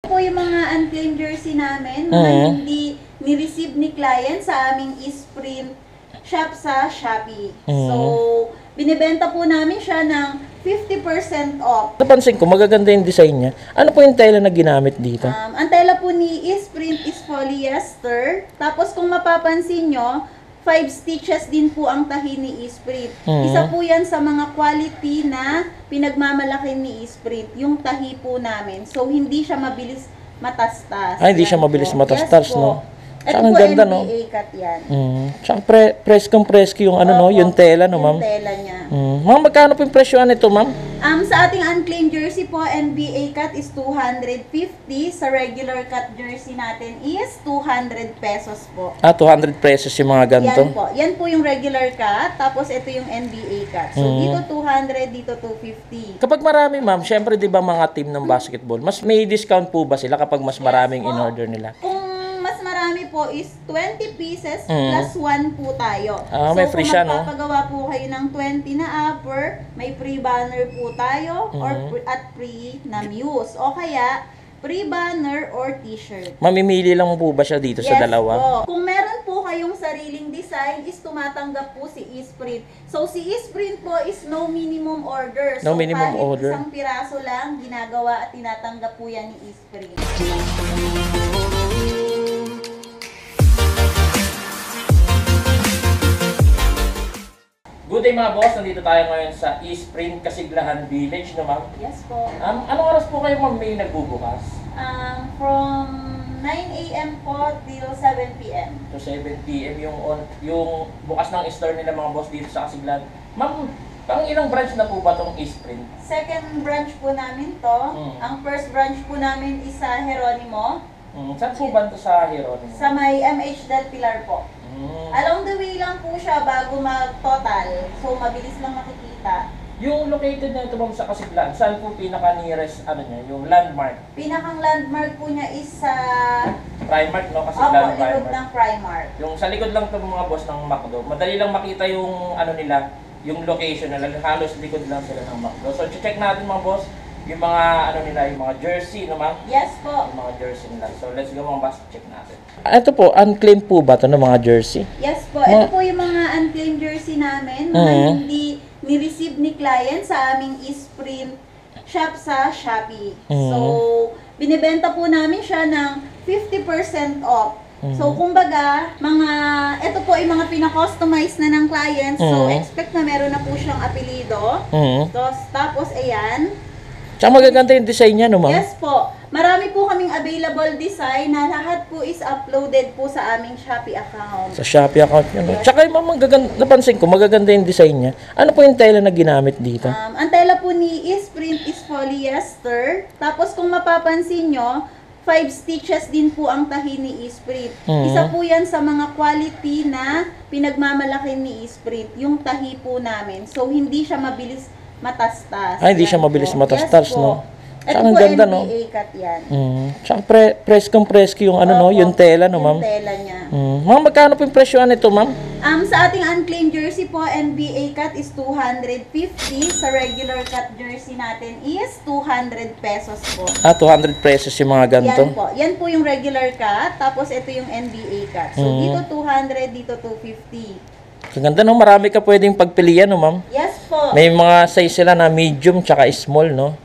po yung mga unclaimed jersey namin, mga hindi ni-receive ni client sa aming Eastprint shop sa Shopee. So, binibenta po namin siya ng 50% off. Napansin ko, magaganda yung design niya. Ano po yung tela na ginamit dito? Ang tela po ni Eastprint is polyester. Tapos kung mapapansin nyo, 5 stitches din po ang tahi ni Eastprint. Isa po yan sa mga quality na pinagmamalaki ni Eastprint, yung tahi po namin. So, hindi siya mabilis matastas. Ay, hindi siya mabilis matastas, no? Ito Tsaka po ganda, NBA no? cut yan. Tsaka preskong-preski yung ano, no? Yung tela, no, ma'am? Yung tela niya. Ma'am, magkano po yung presyo nito, ma'am? Sa ating unclaimed jersey po, NBA cut is 250. Sa regular cut jersey natin is 200 pesos po. 200 pesos yung mga ganito? Yan po. Yan po yung regular cut. Tapos ito yung NBA cut. So dito 200, dito 250. Kapag marami, ma'am, syempre, di ba mga team ng basketball, mas may discount po ba sila kapag mas maraming in-order nila? Kung mas marami po is 20 pieces plus 1 po tayo. May free siya, no? Kung magpapagawa po kayo ng 20 na upper, may free banner po tayo at free na muse. O kaya, free banner or t-shirt. Mamimili lang po ba siya dito sa dalawa? Po. Kung meron po kayong sariling design, is tumatanggap po si Eastprint. So, si Eastprint po is no minimum order. No minimum kahit order. isang piraso lang, ginagawa at tinatanggap po yan ni Eastprint. Good day mga boss, nandito tayo ngayon sa Eastprint Kasiglahan Village, no ma'am? Yes po. Anong oras po kayo ma'am may nagbubukas? From 9 a.m. po till 7 p.m. To 7 p.m. yung bukas ng store nila mga boss dito sa Kasiglahan. Ma'am, pang ilang branch na po ba tong Eastprint? Second branch po namin to. Ang first branch po namin is sa Jeronimo. Saan po ba ito sa Jeronimo? Sa may MH Del Pilar po. Along the way lang po siya bago mag-total. So, mabilis lang makikita. Yung located na ito ma'am sa Kasiglahan, saan po pinaka-nearest niya, yung landmark? Pinakang landmark po niya is sa Primark, no? Kasiglahan likod Primark. ng Primark. Yung sa likod lang ito mga boss ng McDo. Madali lang makita yung nila, yung location nila. Halos likod lang sila ng McDo. So, check natin mga boss, yung mga nila, yung mga jersey, no ma'am? Yes po. Yung mga jersey nila. So, let's go mga boss, check natin. Ito po, unclaimed po ba ito ng mga jersey? Yes po. Ito po yung mga unclaimed jersey namin. Mga hindi ni-receive ni client sa aming Eastprint shop sa Shopee. So, binibenta po namin siya ng 50% off. So, kumbaga, ito po ay mga pina-customize na ng client. So, expect na meron na po siyang apelido. Tapos, ayan. Tsaka magaganda yung design niya, no ma'am? Yes po. Marami po kaming available design na lahat po is uploaded po sa aming Shopee account. Sa Shopee account niya, no? Tsaka yung napansin ko, magaganda yung design niya. Ano po yung tela na ginamit dito? Ang tela po ni Eastprint is polyester. Tapos kung mapapansin nyo, 5 stitches din po ang tahi ni Eastprint. Isa po yan sa mga quality na pinagmamalaki ni Eastprint, yung tahi po namin. So, hindi siya mabilis matastas. Ay, hindi siya mabilis matastas, no? Ito Tsaka po ganda, NBA no? cut yan. Tsaka preskong-preski yung no? Yung tela, no ma'am? Yung tela niya. Ma'am, magkano po yung presyo nito, ma'am? Sa ating unclaimed jersey po, NBA cut is 250. Sa regular cut jersey natin is 200 pesos po. 200 pesos yung mga ganito? Yan po. Yan po yung regular cut. Tapos ito yung NBA cut. So, dito 200, dito 250. Kaganda, no? Marami ka pwedeng pagpilian, no ma'am? Yes po. May mga size sila na medium tsaka small, no?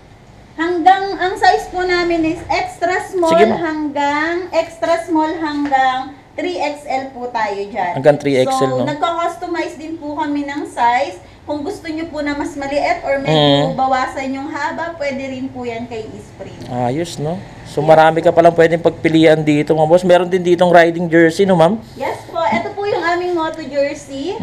Ang size po namin is extra small hanggang 3XL po tayo dyan. Hanggang 3XL, so, no? nagko-customize din po kami ng size. Kung gusto nyo po na mas maliit or medyo bawasan yung haba, pwede rin po yan kay Eastprint. Ayos, no? So, marami ka palang pwedeng pagpilian dito, mga boss. Meron din ditong riding jersey, no ma'am? Yes po. Ito po yung aming Moto jersey.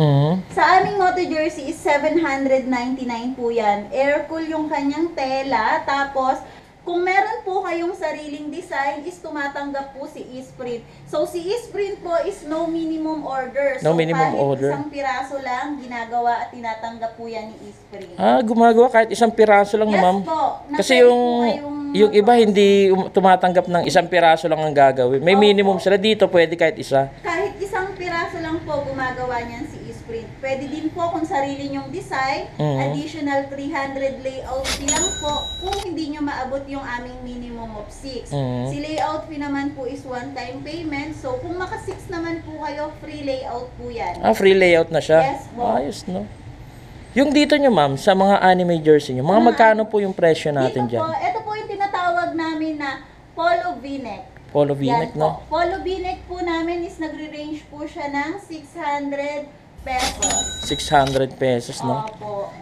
Sa aming Moto jersey is 799 po yan. Air cool yung kanyang tela. Tapos, kung meron po kayong sariling design, is tumatanggap po si Eastprint. So, si Eastprint po is no minimum order. So, No minimum kahit order. isang piraso lang, ginagawa at tinatanggap po yan ni Eastprint. Gumagawa kahit isang piraso lang, Yes ma'am? po. Kasi yung iba hindi tumatanggap ng isang piraso lang ang gagawin. May minimum sila dito, pwede kahit isa. Kahit isang piraso lang po gumagawa niyan si Eastprint. Pwede din po kung sarili nyong design, additional 300 layout fee lang po kung hindi nyo maabot yung aming minimum of 6. Si layout fee naman po is one-time payment. So, kung maka 6 naman po kayo, free layout po yan. Ah, free layout na siya? Yes po. Ayos, no? Yung dito nyo, ma'am, sa mga anime jersey nyo, mga magkano po yung presyo natin dito dyan? po, ito po yung tinatawag namin na polo v-neck. Polo v-neck, Yan no? po. Polo v-neck po namin is nagre-range po siya ng 600 pesos. 600 pesos, no? Opo.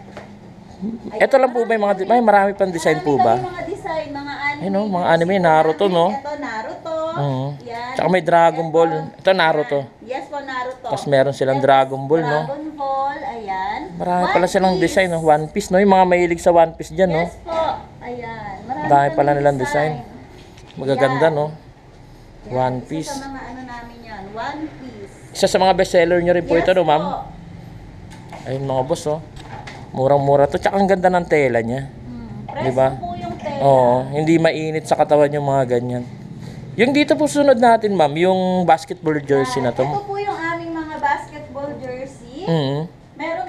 Ito lang po ba yung mga, may marami pang design po ba? Marami kami mga design, mga anime. Ayun, no? Mga anime, Naruto, no? Ito, Naruto. Yan. Tsaka may Dragon Ball. Ito, Naruto. Yes po, Naruto. Tapos meron silang Ito, Dragon Ball, no? Dragon Ball, ayan. Marami One pala silang Piece. design, no? One Piece, no? Yung mga mahilig sa One Piece dyan, no? Yes po, ayan. Marami pala nilang design. Magaganda, Yan. no? Yan, One isa Piece. sa mga ano namin yan, One Piece. Isa sa mga bestseller nyo rin po ito, no, ma'am? po. Ayun, mga boss, oh. Murang-mura to. Tsaka ang ganda ng tela niya. Presko Diba? po yung tela. Oo, hindi mainit sa katawan yung mga ganyan. Yung dito po sunod natin, ma'am, yung basketball jersey na to. Ito po yung aming mga basketball jersey. Mhm.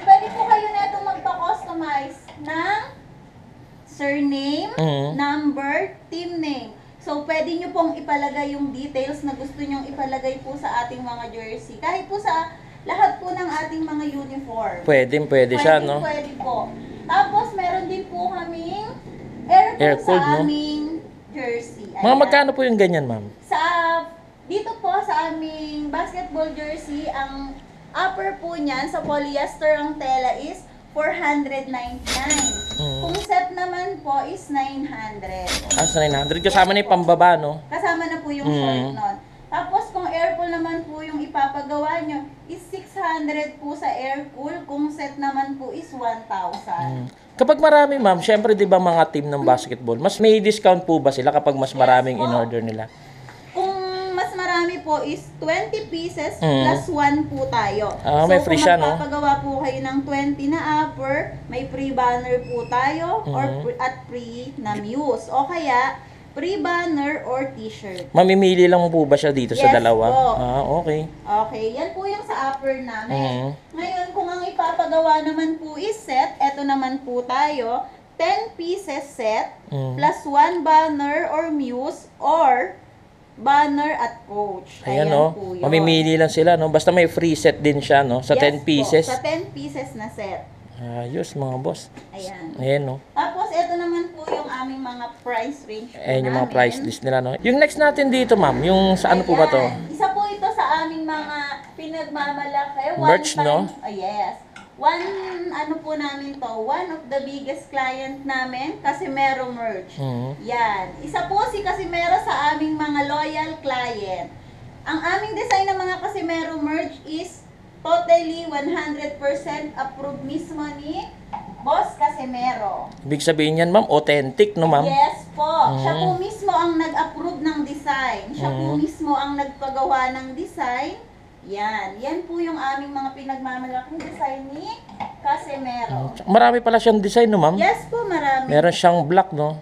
Pwede po kayo na itong magpa-customize ng surname, number, team name. So, pwede nyo pong ipalagay yung details na gusto nyong ipalagay po sa ating mga jersey. Kahit po sa lahat po ng ating mga uniform. Pwede siya, no? Pwede po. Tapos, meron din po kaming Air air-cool cooled, sa no? aming jersey. Mga Ayan. magkano po yung ganyan, ma'am? Dito po sa aming basketball jersey, ang upper po niyan sa polyester ang tela is 499. Kung set naman po is 900. Ah, sa 900. Kasama na yung pambaba, no? Kasama na po yung short nun. Tapos kung air-cool naman po yung ipapagawa nyo, is 600 po sa air-cool. Kung set naman po is 1,000. Kapag marami, ma'am, syempre, di ba mga team ng basketball, mas may discount po ba sila kapag mas maraming in-order nila? Kung mas marami po is 20 pieces plus 1 po tayo. Ah, may free siya, no? Kung magpapagawa po kayo ng 20 na upper, may free banner po tayo at free na muse. O kaya, free banner or t-shirt. Mamimili lang po ba siya dito sa Yes dalawa? po. Ah, okay. Okay, yan po yung sa upper namin. Ngayon, kung ang ipapagawa naman po is set, eto naman po tayo, 10 pieces set, plus 1 banner or muse, or banner at coach. Ayan, no? po yun. Mamimili lang sila, no? Basta may free set din siya, no? Sa 10 Yes pieces. Po, sa 10 pieces na set. Ayos, mga boss. Ayan. Ayan, no? Tapos, ito naman po yung aming mga price range po Ayan yung mga namin. price list nila, no? Yung next natin dito, ma'am, yung sa ano po ba to? Ayan. Isa po ito sa aming mga pinagmamalaki. Merch, no? Yes. Ano po namin to, one of the biggest client namin, Casimero Merch. Yan. Isa po si Casimero sa aming mga loyal client. Ang aming design ng mga Casimero Merch is totally 100% approved mismo ni Boss Casimero. Ibig sabihin yan, ma'am, authentic, no, ma'am? Yes po. Siya po mismo ang nag-approve ng design. Siya po mismo ang nagpagawa ng design. Yan. Yan po yung aming mga pinagmamalaking design ni Casimero. Marami pala siyang design, no, ma'am? Yes po, marami. Meron siyang black, no?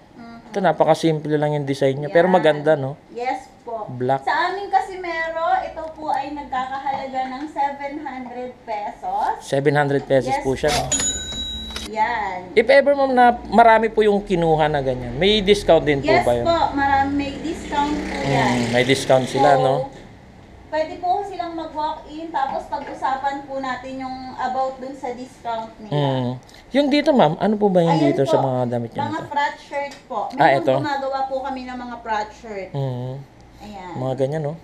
Ito, napakasimple lang yung design niya. Pero maganda, no? Yes po. Black. Sa aming Casimero, ito po ay nagkakahalaga ng 700 pesos. 700 pesos Yes po siya, no? Yan. If ever, ma'am, na marami po yung kinuha na ganyan, may discount din po Yes ba yun? po, marami. May discount po yan. May discount sila, So, no? pwede po silang mag-walk-in, tapos pag-usapan po natin yung about dun sa discount nila. Yung dito, ma'am, ano po ba yung Ayan dito po, sa mga damit niyo? mga frat shirt po. Ito. Gumagawa po kami ng mga frat shirt. Ayan. Mga ganyan, no?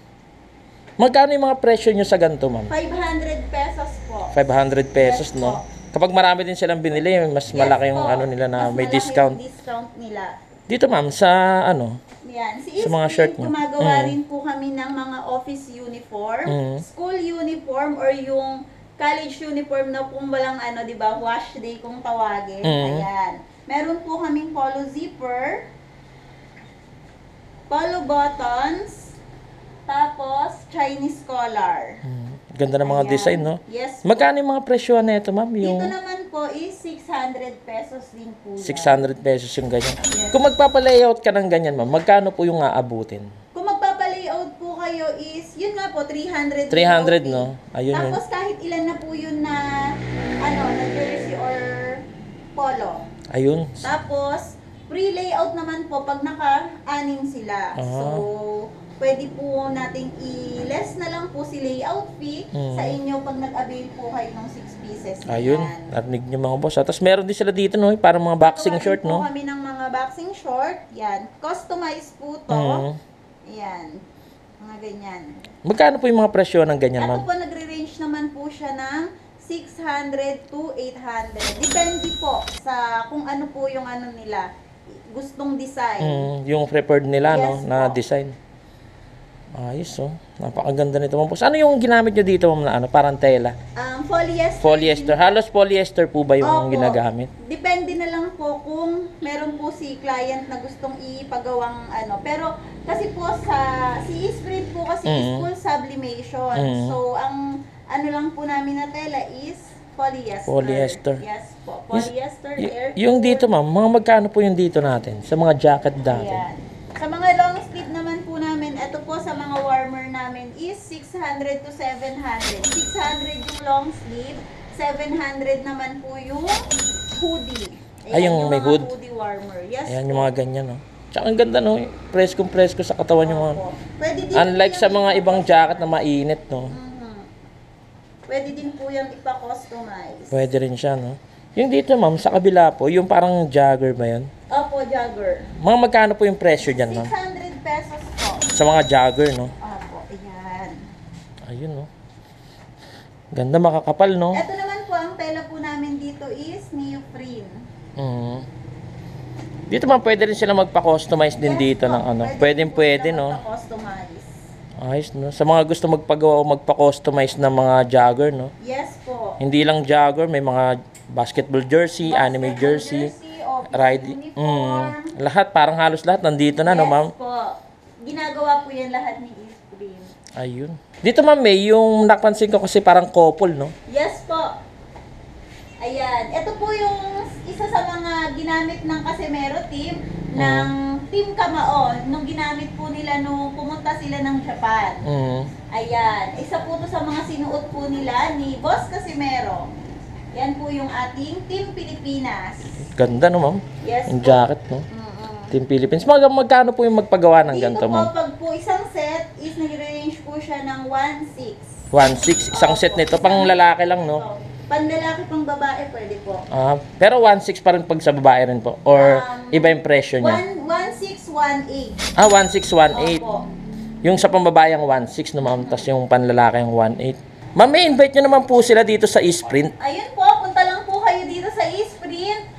Magkano yung mga presyo nyo sa ganito, ma'am? 500 pesos po. 500 pesos, Yes, no? po. Kapag marami din silang binili, mas malaki yung po. ano nila na Mas may malaki discount. yung discount nila. Dito, ma'am, sa ano? Yan. Si Sa mga Ispin, shirt niyo. gumagawa rin po kami ng mga office uniform, school uniform, or yung college uniform na kung walang ano, di ba, wash day kung tawagin. Ayan. Meron po kaming polo zipper, polo buttons, tapos Chinese collar. Ganda ng mga Ayan. design, no? Yes po. Magkano yung mga presyo na ito, ma'am? Yung Dito naman po is 600 pesos din po yan. 600 pesos yung ganyan. Yes. Kung magpapa-layout ka ng ganyan, ma'am, magkano po yung aabutin? Kung magpapa-layout po kayo is, yun nga po, 300. 300, no? Ayun yun. Tapos kahit ilan na po yun na, na jersey or polo. Ayun. Tapos, free layout naman po pag naka-anim sila. So, pwede po nating i-less na lang po si layout fee sa inyo pag nag-avail po kayo ng 6 pieces. Ayun, narinig niyo mga boss. Tapos meron din sila dito, no? Parang mga boxing short, no? Po kami ng mga boxing short. Yan. Customized po to. Yan. Mga ganyan. Magkano po yung mga presyo ng ganyan, Ito ma'am? po, nagre-range naman po siya ng 600 to 800. Depende po sa kung ano po yung nila, gustong design. Yung preferred nila, no? Yes Na po. design. Ayos, oh. Napakaganda nito, ma'am. Ano yung ginamit nyo dito, ma'am, na parang tela? Polyester. Polyester. Halos polyester po ba yung Opo. ginagamit? Depende na lang po kung meron po si client na gustong ipagawang Pero kasi po si Isprint po kasi is full sublimation. So, ang lang po namin na tela is polyester. Polyester. Yes po. Polyester, air. Yung dito, ma'am, mga magkano po yung dito natin? Sa mga jacket natin? Ayan. Sa mga long sleeve naman po namin, ito po sa mga warmer namin is 600 to 700. 600 yung long sleeve, 700 naman po yung hoodie. Ay, yung may mga hood. hoodie warmer. Yes. Ayan yung mga ganyan, no? Tsaka ang ganda, no? Presko sa katawan yung mga... Pwede din Unlike po sa yung mga ibang jacket na mainit, no? Pwede din po yung ipa-customize. Pwede rin siya, no? Yung dito, ma'am, sa kabila po, yung parang jogger ba yun? Opo, jogger. Mga magkano po yung presyo dyan, ma'am? 600 pesos po. Sa mga jogger, no? Opo, ayan. Ayun, no? Ganda, makakapal, no? Ito naman po, ang tela po namin dito is neoprene. Dito, ma'am, pwede rin sila magpa-customize din dito ng ano. Pwede, no? Customize. Ayos, no? Sa mga gusto magpagawa o magpa-customize ng mga jogger, no? Yes po. Hindi lang jogger, may mga basketball jersey, anime jersey, riding. Lahat, parang halos lahat nandito na, no, ma'am? Yes po. Ginagawa po yan lahat ni Isprint. Ayun. Dito, ma'am, yung napansin ko kasi parang couple, no? Yes po. Ayan. Ito po yung isa sa mga ginamit ng Casemiro team ng Team Kamao nung ginamit po nila nung pumunta sila ng Japan. Ayan. Isa po to sa mga sinuot po nila ni Boss Casemiro. Yan po yung ating Team Pilipinas. Ganda, no, ma'am? Yes Yung po. jacket, no? Team Philippines. Magkano po yung magpagawa ng ganito, Dito po, ma'am? pag po isang set is nag-range po siya ng 1.6. 1.6, isang set nito. Pang lalaki lang, no? Panlalaki pang babae, pwede po. Pero 1.6 pa rin pag sa babae rin po? Or iba yung presyo niya? 1.6, 1.8. 1.6, 1.8. Opo. Yung sa pambabae ang 1.6, no, ma'am? Tapos yung panlalaki ang 1.8. Ma'am, may invite nyo naman po sila dito sa Isprint. Ayun po, punta lang po kayo dito sa Isprint.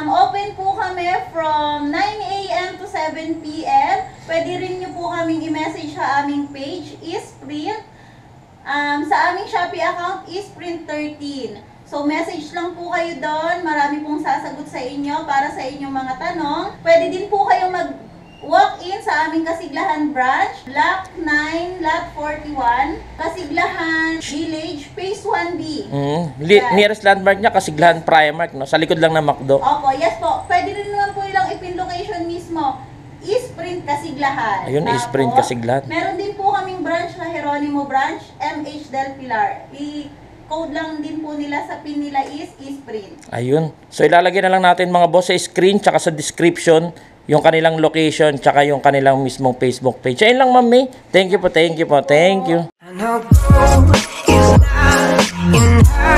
Open po kami from 9 a.m. to 7 p.m. Pwede rin nyo po kaming i-message sa aming page, Isprint. Sa aming Shopee account, Isprint13. So, message lang po kayo doon. Marami pong sasagot sa inyo para sa inyong mga tanong. Pwede din po kayo mag-walk-in sa aming Kasiglahan branch, Block 9, Lot 41, Kasiglahan Village, Phase 1B. Nearest landmark niya, Kasiglahan Primark, no? Sa likod lang ng McDo. Opo, yes po. Pwede rin naman po nilang ipin location mismo. Isprint Kasiglahan. Ayun, Tapos, Isprint Kasiglahan. Meron din po kaming branch na Jeronimo Branch, MH Del Pilar. I-code lang din po nila sa pin nila is Isprint. Ayun. So, ilalagay na lang natin mga boss sa screen tsaka sa description yung kanilang location tsaka yung kanilang mismong Facebook page. Ayun lang, ma'am May. Thank you po, thank you po, thank you. I know gold is not enough.